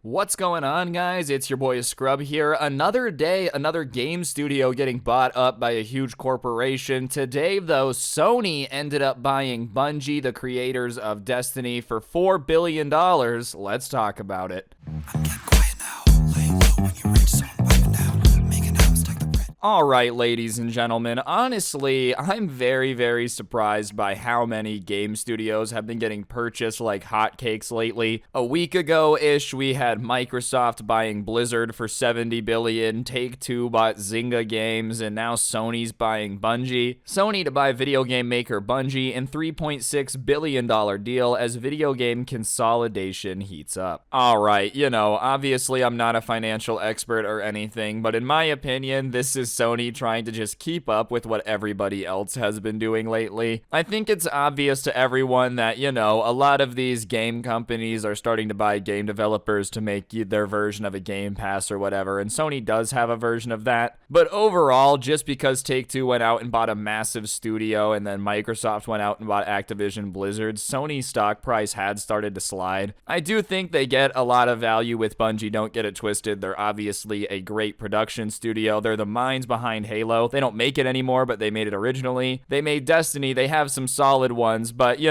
What's going on, guys? It's your boy Scrub here. Another day, another game studio getting bought up by a huge corporation. Today, though, Sony ended up buying Bungie, the creators of Destiny, for $4 billion. Let's talk about it. I'm getting quiet now. Lay low when you reach zone pipe now. Making out, stack the bread. All right, ladies and gentlemen, honestly, I'm very surprised by how many game studios have been getting purchased like hotcakes lately. A week ago-ish, we had Microsoft buying Blizzard for $70 billion, Take-Two bought Zynga Games, and now Sony's buying Bungie. Sony to buy video game maker Bungie in $3.6 billion deal as video game consolidation heats up. All right, obviously I'm not a financial expert or anything, but in my opinion, this is Sony trying to just keep up with what everybody else has been doing lately. I think it's obvious to everyone that, a lot of these game companies are starting to buy game developers to make their version of a Game Pass or whatever, and Sony does have a version of that. But overall, just because Take-Two went out and bought a massive studio and then Microsoft went out and bought Activision Blizzard, Sony's stock price had started to slide. I do think they get a lot of value with Bungie, don't get it twisted. They're obviously a great production studio. They're the minds behind Halo. They don't make it anymore, but they made it originally. They made Destiny. They have some solid ones, but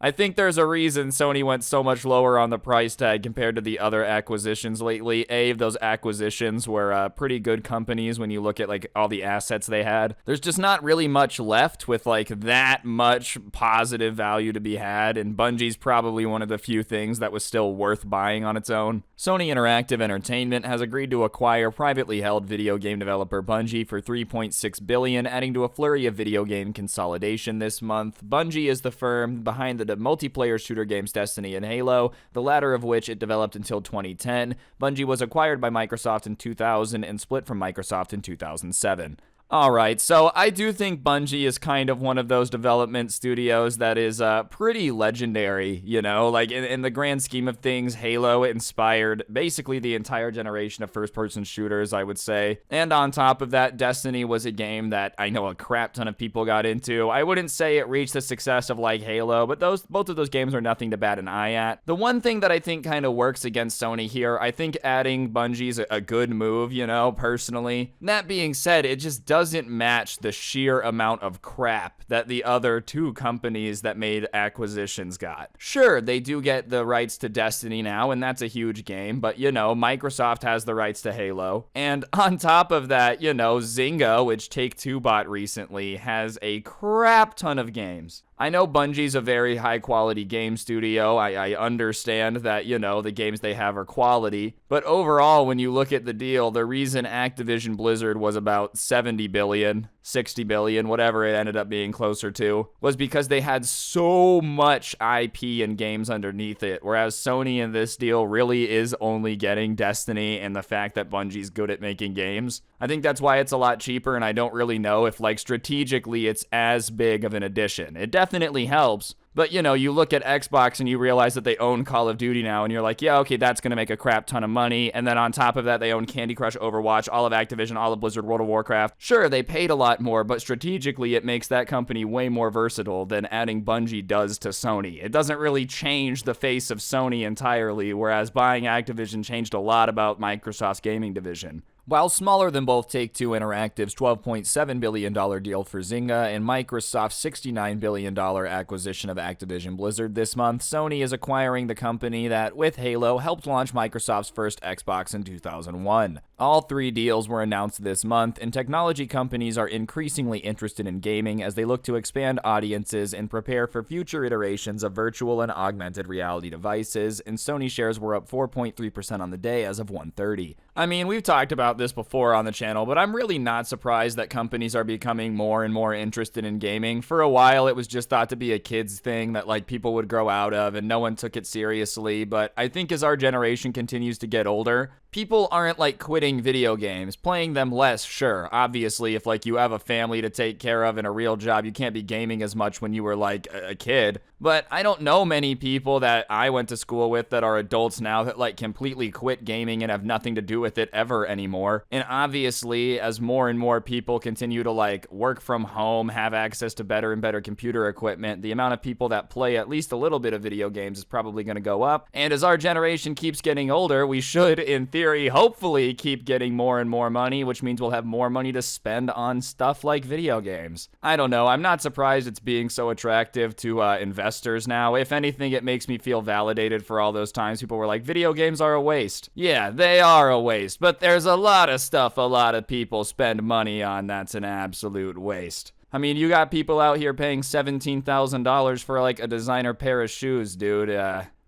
I think there's a reason Sony went so much lower on the price tag compared to the other acquisitions lately. Those acquisitions were pretty good companies when you look at like all the assets they had. There's just not really much left with like that much positive value to be had, and Bungie's probably one of the few things that was still worth buying on its own. Sony Interactive Entertainment has agreed to acquire privately held video game developer Bungie for $3.6 billion, adding to a flurry of video game consolidation this month. Bungie is the firm behind the multiplayer shooter games Destiny and Halo, the latter of which it developed until 2010. Bungie was acquired by Microsoft in 2000 and split from Microsoft in 2007. Alright, so I do think Bungie is kind of one of those development studios that is pretty legendary, like in the grand scheme of things. Halo inspired basically the entire generation of first-person shooters, I would say. And on top of that, Destiny was a game that I know a crap ton of people got into. I wouldn't say it reached the success of like Halo, but both of those games are nothing to bat an eye at. The one thing that I think kind of works against Sony here, I think adding Bungie's a good move, personally. That being said, it just doesn't match the sheer amount of crap that the other two companies that made acquisitions got. Sure, they do get the rights to Destiny now, and that's a huge game, but Microsoft has the rights to Halo. And on top of that, Zynga, which Take-Two bought recently, has a crap ton of games. I know Bungie's a very high-quality game studio. I understand that, the games they have are quality. But overall, when you look at the deal, the reason Activision Blizzard was about $70 billion, $60 billion, whatever it ended up being closer to, was because they had so much IP and games underneath it, whereas Sony in this deal really is only getting Destiny and the fact that Bungie's good at making games. I think that's why it's a lot cheaper, and I don't really know if, strategically it's as big of an addition. It definitely helps, but, you look at Xbox and you realize that they own Call of Duty now, and you're like, yeah, okay, that's going to make a crap ton of money, and then on top of that, they own Candy Crush, Overwatch, all of Activision, all of Blizzard, World of Warcraft. Sure, they paid a lot more, but strategically, it makes that company way more versatile than adding Bungie does to Sony. It doesn't really change the face of Sony entirely, whereas buying Activision changed a lot about Microsoft's gaming division. While smaller than both Take-Two Interactive's $12.7 billion deal for Zynga and Microsoft's $69 billion acquisition of Activision Blizzard this month, Sony is acquiring the company that, with Halo, helped launch Microsoft's first Xbox in 2001. All three deals were announced this month, and technology companies are increasingly interested in gaming as they look to expand audiences and prepare for future iterations of virtual and augmented reality devices, and Sony shares were up 4.3% on the day as of 1:30. I mean, we've talked about this before on the channel, but I'm really not surprised that companies are becoming more and more interested in gaming. For a while, it was just thought to be a kid's thing that people would grow out of, and no one took it seriously, but I think as our generation continues to get older, people aren't quitting video games, playing them less, sure. Obviously, if you have a family to take care of and a real job, you can't be gaming as much when you were a kid. But I don't know many people that I went to school with that are adults now that completely quit gaming and have nothing to do with it ever anymore. anymore. And obviously, as more and more people continue to like work from home, have access to better and better computer equipment, the amount of people that play at least a little bit of video games is probably going to go up. And as our generation keeps getting older, we should, in theory, hopefully keep getting more and more money, which means we'll have more money to spend on stuff like video games. I don't know. I'm not surprised it's being so attractive to investors now. If anything, it makes me feel validated for all those times people were like, video games are a waste. Yeah, they are a waste, but there's a lot of stuff a lot of people spend money on that's an absolute waste. I mean, you got people out here paying $17,000 for like a designer pair of shoes, dude.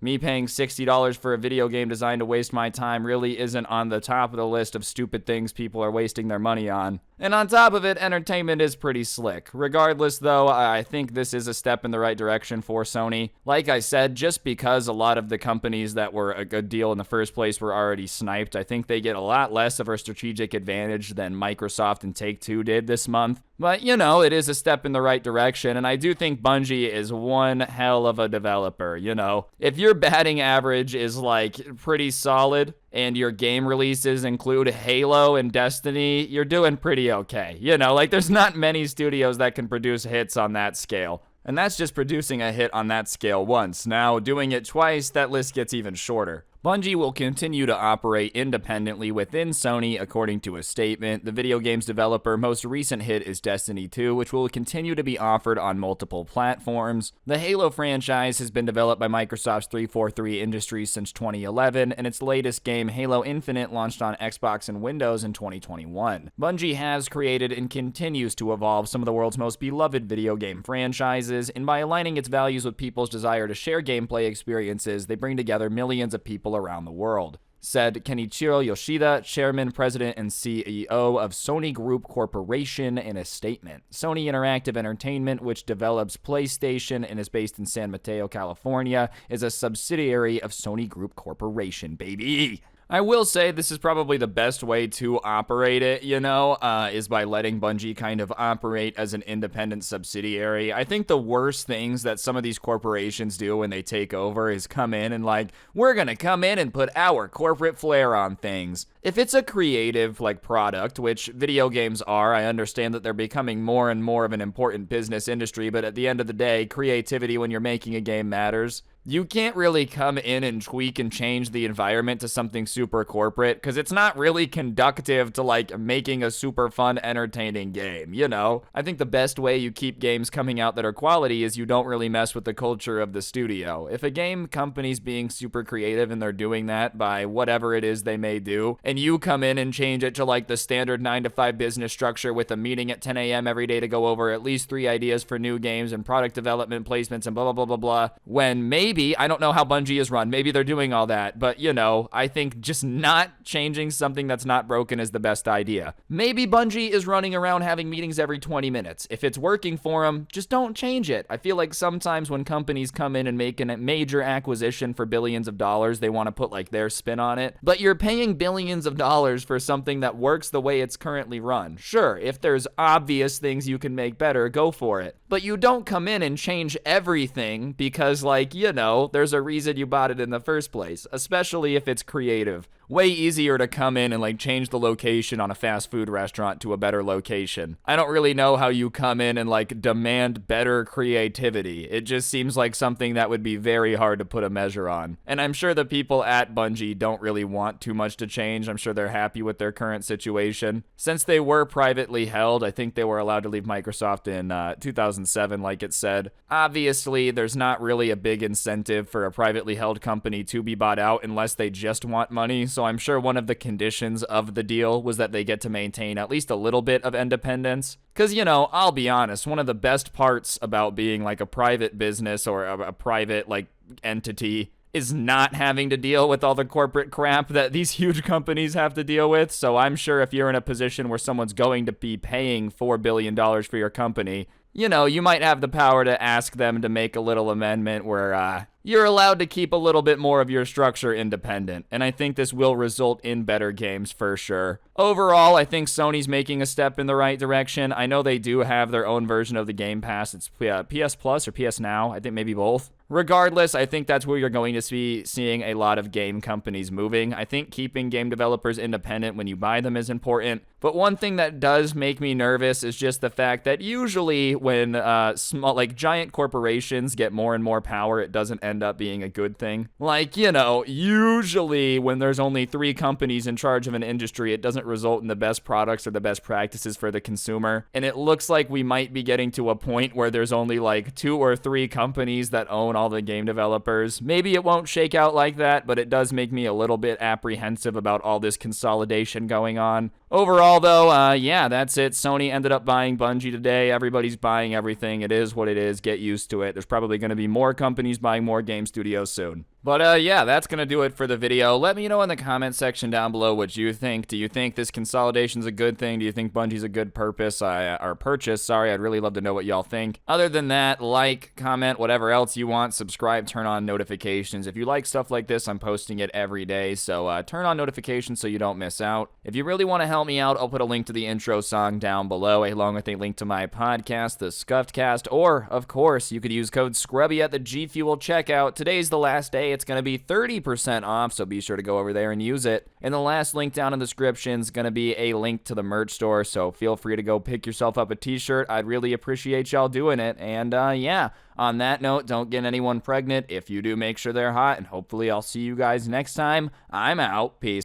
Me paying $60 for a video game designed to waste my time really isn't on the top of the list of stupid things people are wasting their money on. And on top of it, entertainment is pretty slick. Regardless, though, I think this is a step in the right direction for Sony. Like I said, just because a lot of the companies that were a good deal in the first place were already sniped, I think they get a lot less of a strategic advantage than Microsoft and Take-Two did this month. But, you know, it is a step in the right direction, and I do think Bungie is one hell of a developer, you know. If your batting average is, like, pretty solid, and your game releases include Halo and Destiny, you're doing pretty okay. You know, like, there's not many studios that can produce hits on that scale. And that's just producing a hit on that scale once. Now, doing it twice, that list gets even shorter. Bungie will continue to operate independently within Sony, according to a statement. The video game's developer most recent hit is Destiny 2, which will continue to be offered on multiple platforms. The Halo franchise has been developed by Microsoft's 343 Industries since 2011, and its latest game, Halo Infinite, launched on Xbox and Windows in 2021. Bungie has created and continues to evolve some of the world's most beloved video game franchises, and by aligning its values with people's desire to share gameplay experiences, they bring together millions of people around the world, said Kenichiro Yoshida, chairman, president, and CEO of Sony Group Corporation, in a statement. Sony Interactive Entertainment, which develops PlayStation and is based in San Mateo, California, is a subsidiary of Sony Group Corporation, baby. I will say this is probably the best way to operate it, you know, is by letting Bungie kind of operate as an independent subsidiary. I think the worst things that some of these corporations do when they take over is come in and like, we're gonna come in and put our corporate flair on things. If it's a creative, like, product, which video games are, I understand that they're becoming more and more of an important business industry, but at the end of the day, creativity when you're making a game matters. You can't really come in and tweak and change the environment to something super corporate, because it's not really conductive to, like, making a super fun, entertaining game, you know? I think the best way you keep games coming out that are quality is you don't really mess with the culture of the studio. If a game company's being super creative and they're doing that by whatever it is they may do, and you come in and change it to, like, the standard 9-to-5 business structure with a meeting at 10 a.m. every day to go over at least 3 ideas for new games and product development placements and blah, blah, blah, blah, blah, when maybe, I don't know how Bungie is run, maybe they're doing all that, but, you know, I think just not changing something that's not broken is the best idea. Maybe Bungie is running around having meetings every 20 minutes. If it's working for them, just don't change it. I feel like sometimes when companies come in and make a major acquisition for billions of dollars, they want to put, like, their spin on it, but you're paying billions of dollars for something that works the way it's currently run. Sure, if there's obvious things you can make better, go for it. But you don't come in and change everything because, like, you know, there's a reason you bought it in the first place, especially if it's creative. Way easier to come in and, like, change the location on a fast food restaurant to a better location. I don't really know how you come in and, like, demand better creativity. It just seems like something that would be very hard to put a measure on. And I'm sure the people at Bungie don't really want too much to change. I'm sure they're happy with their current situation. Since they were privately held, I think they were allowed to leave Microsoft in 2007, like it said. Obviously, there's not really a big incentive for a privately held company to be bought out unless they just want money, so I'm sure one of the conditions of the deal was that they get to maintain at least a little bit of independence. Because, you know, I'll be honest, one of the best parts about being, like, a private business or a private, like, entity is not having to deal with all the corporate crap that these huge companies have to deal with. So I'm sure if you're in a position where someone's going to be paying $4 billion for your company, you know, you might have the power to ask them to make a little amendment where you're allowed to keep a little bit more of your structure independent, and I think this will result in better games for sure. Overall, I think Sony's making a step in the right direction. I know they do have their own version of the Game Pass. It's PS Plus or PS Now, I think maybe both. Regardless, I think that's where you're going to be seeing a lot of game companies moving. I think keeping game developers independent when you buy them is important. But one thing that does make me nervous is just the fact that usually when giant corporations get more and more power, it doesn't end up being a good thing. Like, usually when there's only 3 companies in charge of an industry, it doesn't result in the best products or the best practices for the consumer. And it looks like we might be getting to a point where there's only like 2 or 3 companies that own all the game developers. Maybe it won't shake out like that, but it does make me a little bit apprehensive about all this consolidation going on. Overall, though, yeah, that's it. Sony ended up buying Bungie today. Everybody's buying everything. It is what it is. Get used to it. There's probably going to be more companies buying more game studios soon. But, yeah, that's going to do it for the video. Let me know in the comment section down below what you think. Do you think this consolidation's a good thing? Do you think Bungie's a good purchase? I'd really love to know what y'all think. Other than that, like, comment, whatever else you want. Subscribe, turn on notifications. If you like stuff like this, I'm posting it every day, so turn on notifications so you don't miss out. If you really want to help me out, I'll put a link to the intro song down below, along with a link to my podcast, The Scuffed Cast, or, of course, you could use code Scrubae at the G Fuel checkout. Today's the last day. It's going to be 30% off, so be sure to go over there and use it. And the last link down in the description is going to be a link to the merch store, so feel free to go pick yourself up a t-shirt. I'd really appreciate y'all doing it. And, yeah, on that note, don't get anyone pregnant. If you do, make sure they're hot, and hopefully I'll see you guys next time. I'm out. Peace.